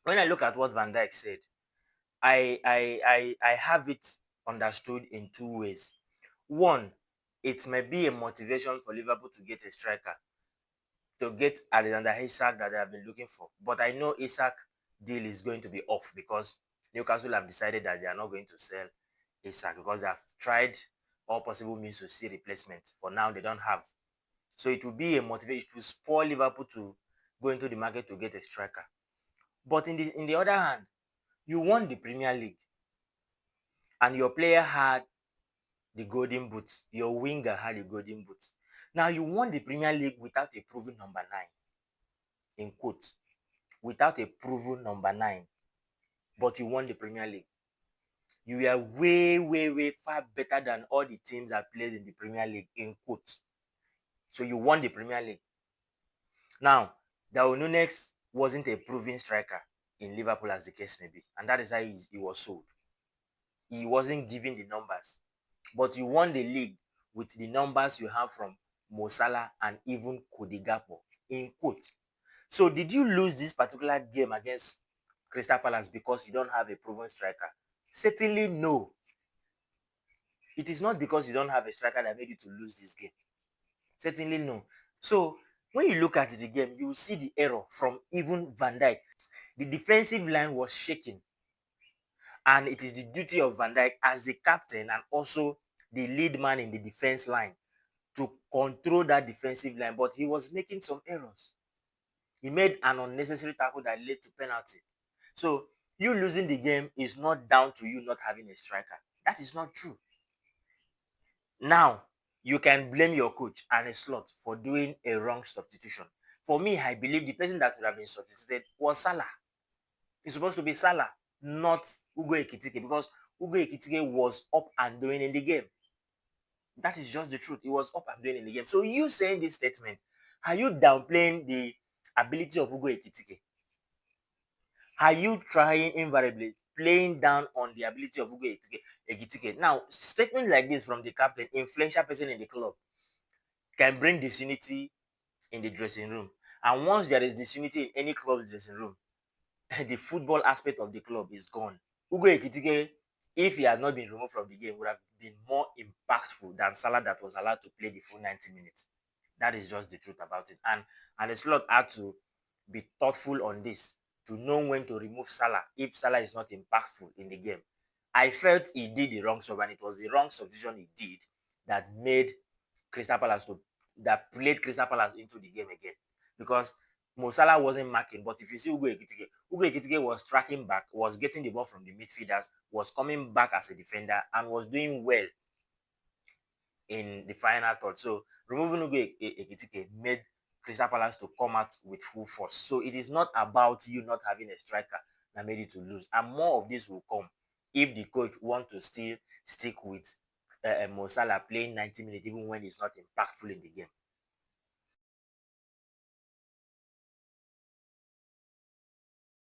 When I look at what Van Dijk said, I have it understood in two ways. One, it may be a motivation for Liverpool to get a striker, to get Alexander Isak that they have been looking for. But I know Isak deal is going to be off because Newcastle have decided that they are not going to sell Isak because they have tried all possible means to see replacement. For now, they don't have. So it will be a motivation to spoil Liverpool to go into the market to get a striker. But in the other hand, you won the Premier League and your player had the golden boot. Your winger had the golden boot. Now you won the Premier League without a proven number nine, in quotes, without a proven number nine, but you won the Premier League. You were way, way, way far better than all the teams that played in the Premier League, in quotes. So you won the Premier League. Now, Darwin Núñez wasn't a proven striker in Liverpool, as the case may be, and that is how he was sold. He wasn't given the numbers, but you won the league with the numbers you have from Mo Salah and even Cody Gakpo, in quote. So did you lose this particular game against Crystal Palace because you don't have a proven striker? Certainly no. It is not because you don't have a striker that made you to lose this game. Certainly no. So when you look at the game, you will see the error from even Van Dijk. The defensive line was shaking, and it is the duty of Van Dijk as the captain and also the lead man in the defense line to control that defensive line. But he was making some errors. He made an unnecessary tackle that led to penalty. So you losing the game is not down to you not having a striker. That is not true. Now, you can blame your coach and a slot for doing a wrong substitution. For me, I believe the person that should have been substituted was Salah. It's supposed to be Salah, not Ugo Ekitike, because Ugo Ekitike was up and doing in the game. That is just the truth. He was up and doing in the game. So you saying this statement, are you downplaying the ability of Ugo Ekitike? Are you trying invariably playing down on the ability of Ugo Ekitike? Now, statements like this from the captain, influential person in the club, can bring disunity in the dressing room. And once there is disunity in any club's dressing room, the football aspect of the club is gone. Ugo Ekitike, if he had not been removed from the game, would have been more impactful than Salah that was allowed to play the full 90 minutes. That is just the truth about it. And the slot had to be thoughtful on this to know when to remove Salah if Salah is not impactful in the game. I felt he did the wrong sub, and it was the wrong substitution he did that made Crystal Palace to that played Crystal Palace into the game again. Because Mo Salah wasn't marking, but if you see Ugo Ekitike was tracking back, was getting the ball from the midfielders, was coming back as a defender, and was doing well in the final third. So removing Ugo Ekitike made Crystal Palace to come out with full force. So it is not about you not having a striker that made you to lose. And more of this will come if the coach want to still stick with Mo Salah playing 90 minutes even when he's not impactful in the game.